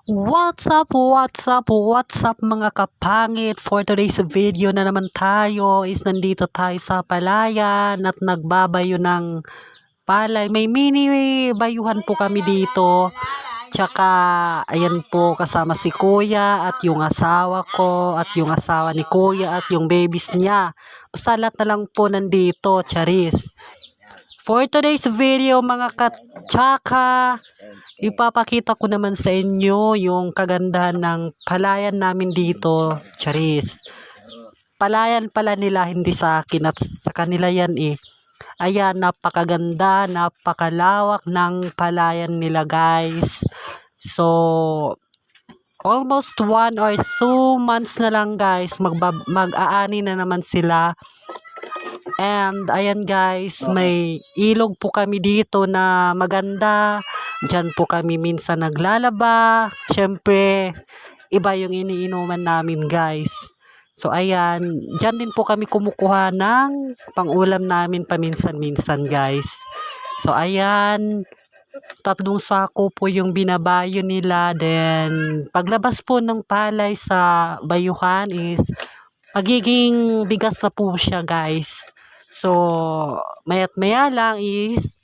What's up mga kapangit? For today's video na naman tayo is nandito tayo sa palayan at nagbabayo ng palay. May mini bayuhan po kami dito. Tsaka ayan po kasama si kuya at yung asawa ko at yung asawa ni kuya at yung babies niya. Basta lahat na lang po nandito, charis. For today's video mga katsaka, ipapakita ko naman sa inyo yung kagandahan ng palayan namin dito, charis. Palayan pala nila, hindi sa akin at sa kanila yan eh. Ayan, napakaganda, napakalawak ng palayan nila guys. So, almost 1 or 2 months na lang guys, mag-aani na naman sila. And ayan guys, may ilog po kami dito na maganda. Diyan po kami minsan naglalaba. Syempre, iba yung iniinuman namin guys. So ayan, diyan din po kami kumukuha ng pangulam namin paminsan-minsan guys. So ayan, 3 sako po yung binabayo nila. Then paglabas po ng palay sa bayuhan is magiging bigas na po siya guys. So, maya't maya lang is